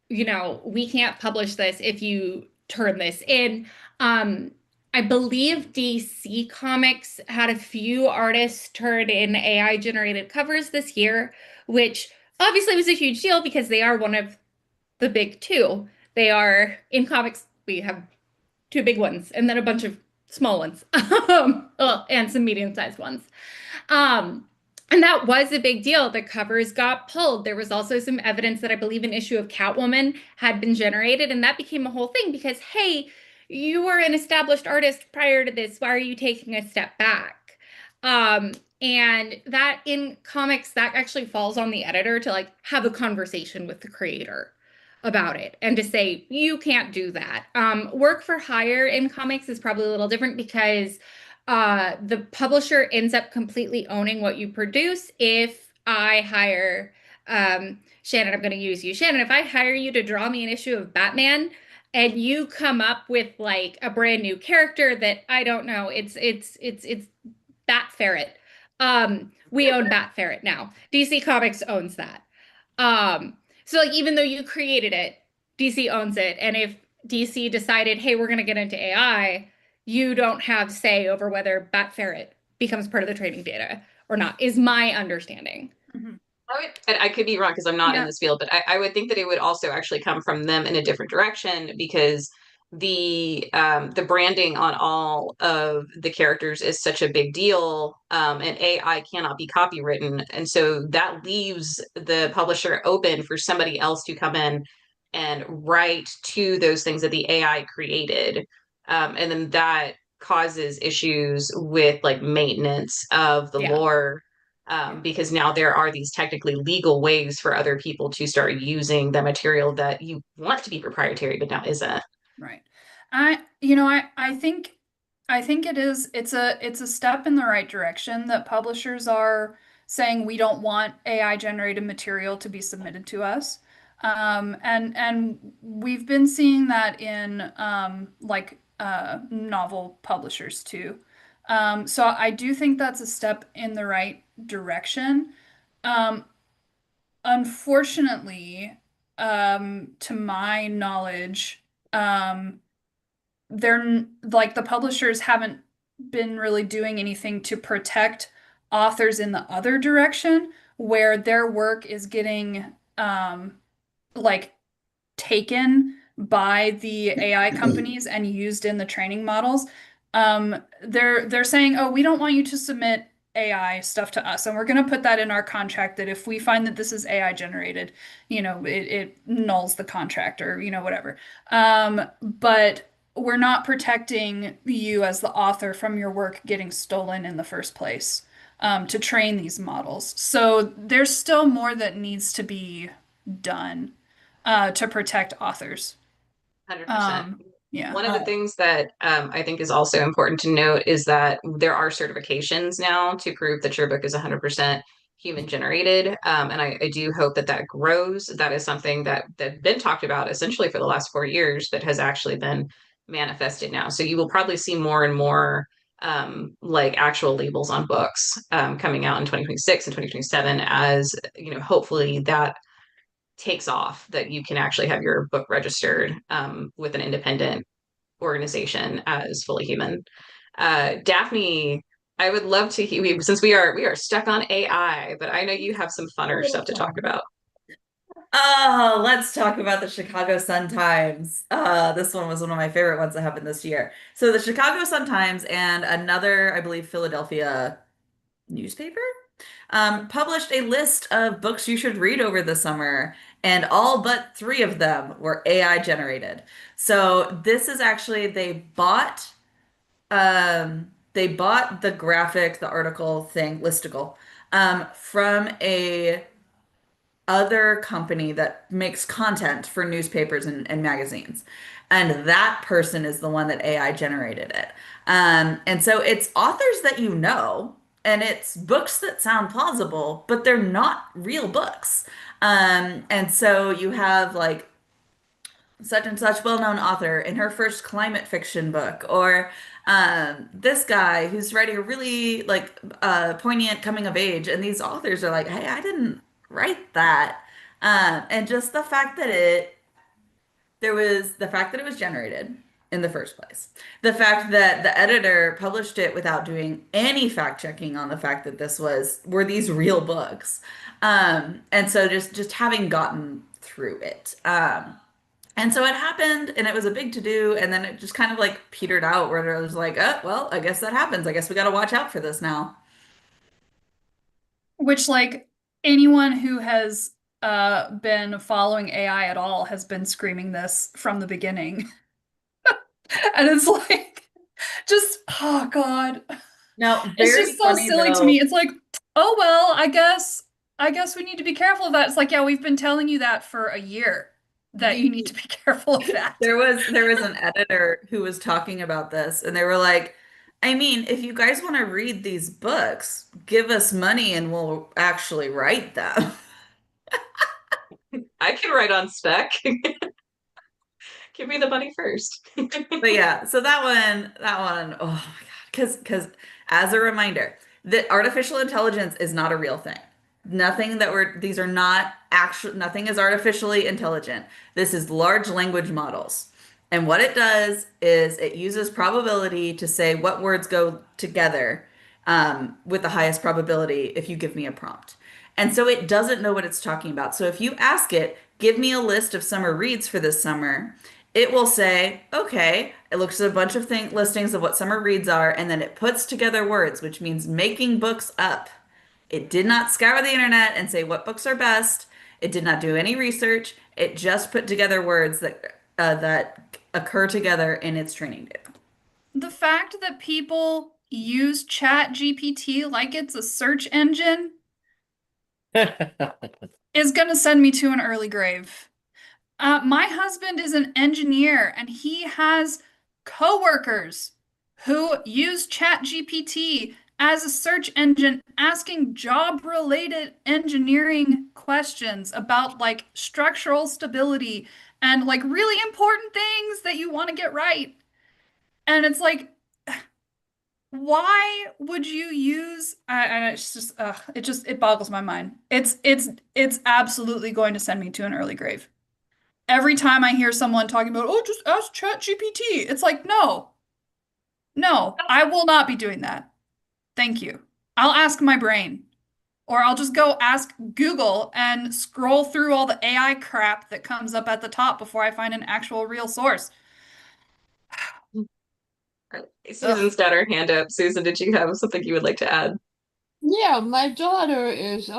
we can't publish this if you turn this in. I believe DC Comics had a few artists turn in AI generated covers this year, which obviously was a huge deal because they are one of the big two. They are in comics, we have two big ones and then a bunch of small ones, and some medium-sized ones. Um, and that was a big deal. The covers got pulled. There was also some evidence that I believe an issue of Catwoman had been generated, and that became a whole thing because, hey, you were an established artist prior to this. Why are you taking a step back? And that in comics, that actually falls on the editor to like have a conversation with the creator about it and to say, you can't do that. Work for hire in comics is probably a little different because the publisher ends up completely owning what you produce. If I hire Shannon, I'm going to use you. Shannon, if I hire you to draw me an issue of Batman and you come up with like a brand new character that I don't know, it's Bat Ferret. We own Bat Ferret now. DC Comics owns that. So like even though you created it, DC owns it. And if DC decided, hey, we're going to get into AI, you don't have say over whether Bat Ferret becomes part of the training data or not, is my understanding. And I could be wrong because I'm not in Yeah. this field, but I would think that it would also actually come from them in a different direction because the branding on all of the characters is such a big deal, and AI cannot be copywritten, and so that leaves the publisher open for somebody else to come in and write to those things that the AI created, and then that causes issues with like maintenance of the Yeah. lore, because now there are these technically legal ways for other people to start using the material that you want to be proprietary, but now isn't. Right. I think it's a step in the right direction that publishers are saying we don't want AI generated material to be submitted to us. And we've been seeing that in novel publishers too. So I do think that's a step in the right direction. Um, Unfortunately, to my knowledge, like the publishers haven't been really doing anything to protect authors in the other direction where their work is getting like taken by the AI companies and used in the training models. They're saying, "Oh, we don't want you to submit AI stuff to us, and we're going to put that in our contract that if we find that this is AI generated, it nulls the contract or whatever." But we're not protecting you as the author from your work getting stolen in the first place, to train these models. So there's still more that needs to be done to protect authors. 100%. Yeah. One of the things that I think is also important to note is that there are certifications now to prove that your book is 100% human generated. And I do hope that that grows. That is something that's been talked about essentially for the last 4 years, but has actually been manifested now. So you will probably see more and more like actual labels on books coming out in 2026 and 2027 as, hopefully that takes off, that you can actually have your book registered with an independent organization as fully human. Daphne, I would love to hear, since we are stuck on AI, but I know you have some funner stuff to talk about. Oh, let's talk about the Chicago Sun-Times. This one was one of my favorite ones that happened this year. So the Chicago Sun-Times and another, I believe, Philadelphia newspaper published a list of books you should read over the summer, and all but three of them were AI generated. So this is actually they bought the graphic, the article thing, listicle, from a other company that makes content for newspapers and magazines. And that person is the one that AI generated it. And so it's authors that you know, and it's books that sound plausible, but they're not real books. And so you have like such and such well-known author in her first climate fiction book, or this guy who's writing a really like poignant coming of age, and these authors are like, hey, I didn't write that. And just the fact that the fact that it was generated in the first place, the fact that the editor published it without doing any fact checking on the fact that were these real books. And so just having gotten through it. And so it happened, and it was a big to do, and then it just kind of like petered out where it was like, oh, well, I guess that happens. I guess we got to watch out for this now. Which, like, anyone who has been following AI at all has been screaming this from the beginning. And it's like, just, oh God. No, It's very just so funny silly to though. me. It's like, oh well, I guess we need to be careful of that. It's like, yeah, we've been telling you that for a year that you need to be careful of that. There was an editor who was talking about this, and they were like, I mean, if you guys want to read these books, give us money and we'll actually write them. I can write on spec. Give me the money first. But yeah, so that one, oh my God, because as a reminder, that artificial intelligence is not a real thing. These are not actual, nothing is artificially intelligent. This is large language models. And what it does is it uses probability to say what words go together with the highest probability if you give me a prompt. And so it doesn't know what it's talking about. So if you ask it, give me a list of summer reads for this summer, it will say, okay, it looks at a bunch of listings of what summer reads are, and then it puts together words, which means making books up. It did not scour the internet and say what books are best. It did not do any research. It just put together words that occur together in its training data. The fact that people use Chat GPT like it's a search engine is going to send me to an early grave. My husband is an engineer, and he has coworkers who use ChatGPT as a search engine, asking job-related engineering questions about like structural stability and like really important things that you want to get right. And it's like, why would you use? And it's just, it boggles my mind. It's absolutely going to send me to an early grave. Every time I hear someone talking about, oh, just ask ChatGPT, it's like, no, I will not be doing that. Thank you. I'll ask my brain, or I'll just go ask Google and scroll through all the AI crap that comes up at the top before I find an actual real source. Susan's got her hand up. Susan, did you have something you would like to add? Yeah, my daughter is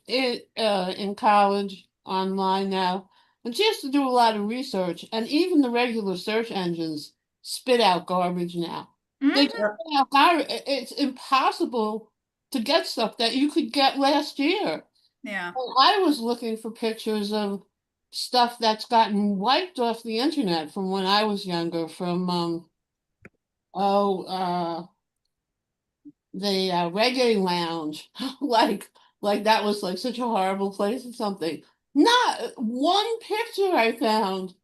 in college online now, and she has to do a lot of research, and even the regular search engines spit out garbage now. They Mhm. spit out garbage. It's impossible to get stuff that you could get last year. Yeah. Well, I was looking for pictures of stuff that's gotten wiped off the internet from when I was younger, from oh the reggae lounge, like that was like such a horrible place or something. Not one picture I found,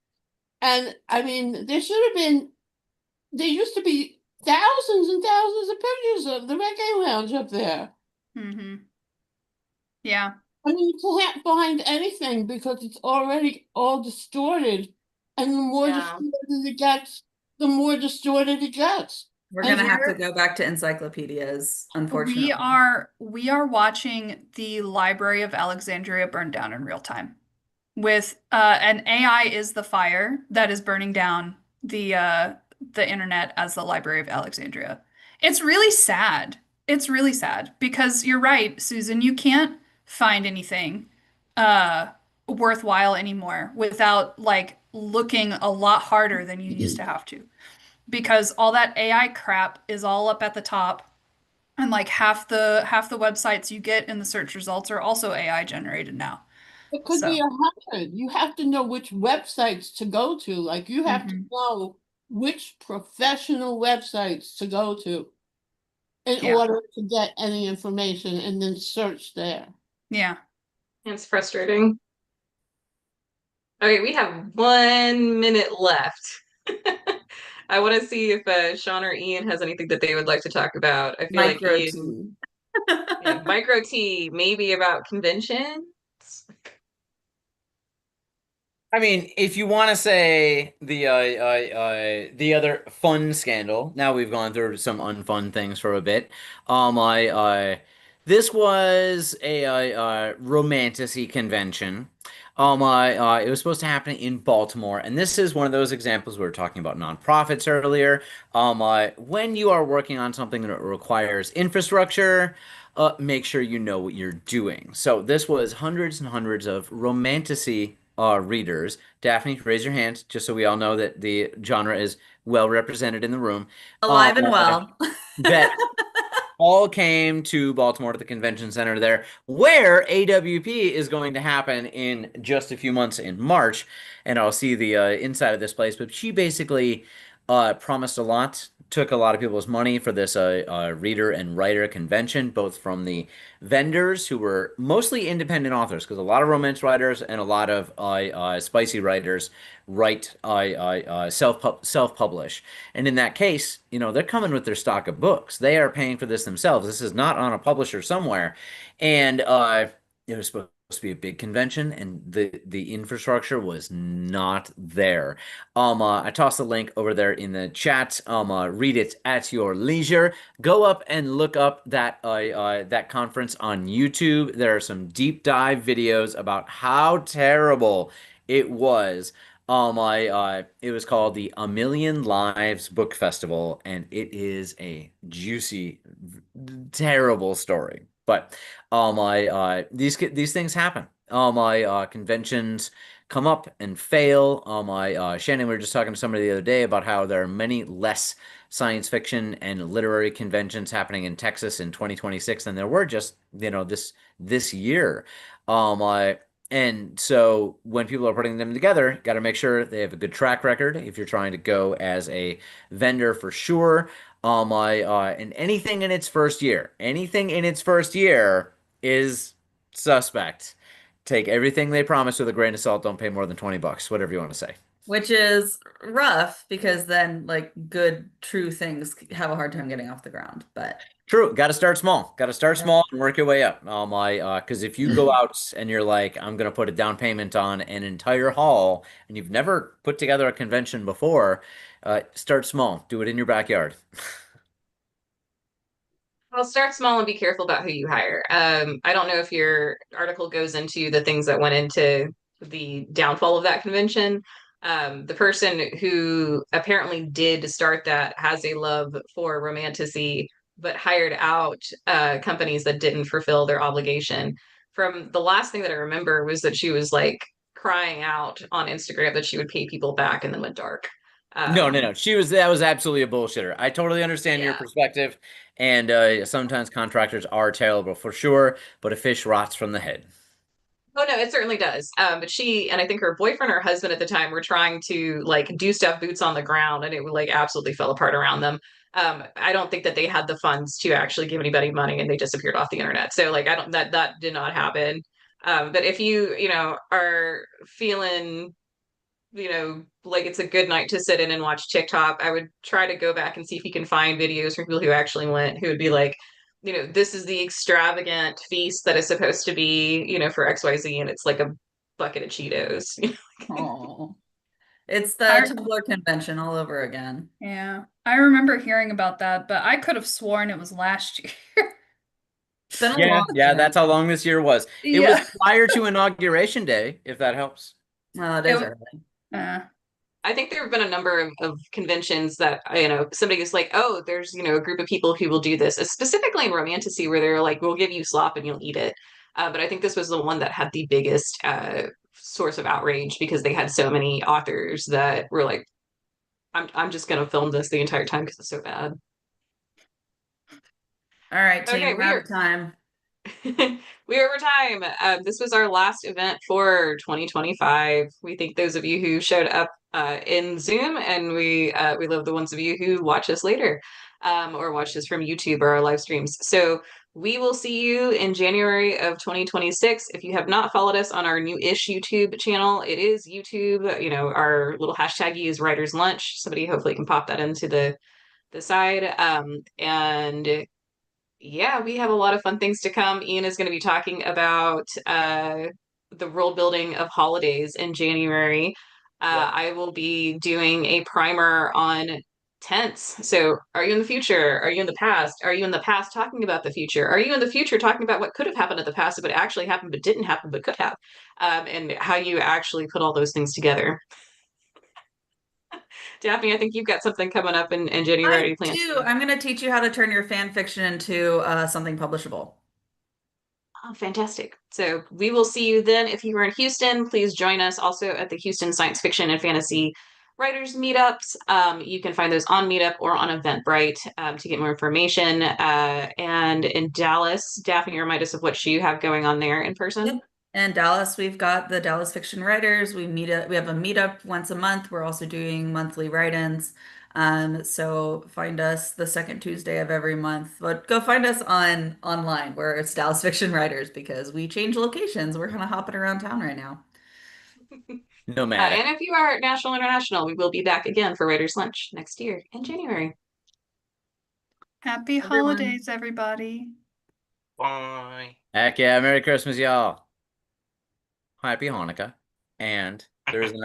and I mean there used to be thousands and thousands of pictures of the reggae lounge up there. Mm-hmm. Yeah. I mean, you can't find anything because it's already all distorted, and the more Yeah. distorted it gets, the more distorted it gets. We're And gonna have to go back to encyclopedias, unfortunately. We are watching the Library of Alexandria burn down in real time. With and AI is the fire that is burning down the internet as the Library of Alexandria. It's really sad. It's really sad because you're right, Susan, you can't find anything worthwhile anymore without like looking a lot harder than you used to have to. Because all that AI crap is all up at the top, and like half the websites you get in the search results are also AI generated now. It could So be 100. You have to know which websites to go to. Like you have to Mhm. know which professional websites to go to in Yeah. order to get any information and then search there. Yeah. It's frustrating. Okay, we have 1 minute left. I want to see if Sean or Ian has anything that they would like to talk about. I feel like micro Ian, T. yeah, micro T, maybe about conventions. I mean, if you want to say the other fun scandal, now we've gone through some unfun things for a bit. I this was a romanticy convention. It was supposed to happen in Baltimore, and this is one of those examples we were talking about nonprofits earlier. When you are working on something that requires infrastructure, make sure you know what you're doing. So this was hundreds and hundreds of romanticy readers. Daphne, raise your hand just so we all know that the genre is well represented in the room. Alive and well. That all came to Baltimore to the convention center there, where AWP is going to happen in just a few months in March. And I'll see the inside of this place. But she basically promised a lot, took a lot of people's money for this reader and writer convention, both from the vendors who were mostly independent authors, because a lot of romance writers and a lot of spicy writers write self-publish. And in that case, you know, they're coming with their stock of books. They are paying for this themselves. This is not on a publisher somewhere. And it was supposed to be a big convention, and the infrastructure was not there. I tossed the link over there in the chat. Read it at your leisure. Go up and look up that conference on YouTube. There are some deep dive videos about how terrible it was. It was called the A Million Lives Book Festival, and it is a juicy, terrible story. But these things happen. Conventions come up and fail. Shannon, we were just talking to somebody the other day about how there are many less science fiction and literary conventions happening in Texas in 2026 than there were just, you know, this year. And so when people are putting them together, got to make sure they have a good track record if you're trying to go as a vendor for sure. And anything in its first year is suspect. Take everything they promise with a grain of salt. Don't pay more than $20, whatever you want to say. Which is rough because then like good true things have a hard time getting off the ground. But True. Got to start small. Got to start yeah. small and work your way up. Because if you go out and you're like, I'm gonna put a down payment on an entire hall, and you've never put together a convention before, start small. Do it in your backyard. I'll start small and be careful about who you hire. I don't know if your article goes into the things that went into the downfall of that convention. The person who apparently did start that has a love for romanticy, but hired out companies that didn't fulfill their obligation. From the last thing that I remember was that she was like crying out on Instagram that she would pay people back and then went dark. No. That was absolutely a bullshitter. I totally understand your Yeah. perspective, and sometimes contractors are terrible for sure, but a fish rots from the head. Oh no, it certainly does. But she and I think her boyfriend or husband at the time were trying to like do stuff boots on the ground, and it like absolutely fell apart around them. I don't think that they had the funds to actually give anybody money, and they disappeared off the internet. So like I don't that did not happen. But if you know are feeling like it's a good night to sit in and watch TikTok, I would try to go back and see if you can find videos from people who actually went, who would be like, this is the extravagant feast that is supposed to be, for XYZ, and it's like a bucket of Cheetos. Oh, it's the I- Tumblr convention all over again. Yeah. I remember hearing about that, but I could have sworn it was last year. It's been a Yeah, long yeah, time. that's how long this year was. It Yeah. was prior to Inauguration Day, if that helps. Well, it is It- early. I think there have been a number of conventions that, somebody is like, oh, there's, a group of people who will do this, specifically in romanticy, where they're like, we'll give you slop and you'll eat it. But I think this was the one that had the biggest source of outrage because they had so many authors that were like, I'm just going to film this the entire time because it's so bad. All right, team, Okay, we're out of time. We're over time. This was our last event for 2025. We thank those of you who showed up in Zoom, and we love the ones of you who watch us later, or watch us from YouTube or our live streams. So we will see you in January of 2026. If you have not followed us on our new-ish YouTube channel, it is YouTube. You know, our little hashtag is Writers Lunch. Somebody hopefully can pop that into the side. And yeah, we have a lot of fun things to come. Ian is going to be talking about the world building of holidays in January. Yep. I will be doing a primer on tense. So, are you in the future? Are you in the past? Are you in the past talking about the future? Are you in the future talking about what could have happened in the past, but actually happened, but didn't happen, but could have? And how you actually put all those things together. Daphne, I think you've got something coming up in January I planned. do. I'm going to teach you how to turn your fan fiction into something publishable. Oh, fantastic. So we will see you then. If you are in Houston, please join us also at the Houston Science Fiction and Fantasy Writers Meetups. You can find those on Meetup or on Eventbrite to get more information. And in Dallas, Daphne, remind us of what you have going on there in person. Yep. In Dallas, we've got the Dallas Fiction Writers. We have a meetup once a month. We're also doing monthly write-ins. So find us the second Tuesday of every month. But go find us online where it's Dallas Fiction Writers because we change locations. We're kind of hopping around town right now. Nomadic. And if you are national international, we will be back again for Writers Lunch next year in January. Happy Everyone. holidays, everybody. Bye. Heck yeah, Merry Christmas, y'all. Happy Hanukkah. And there's an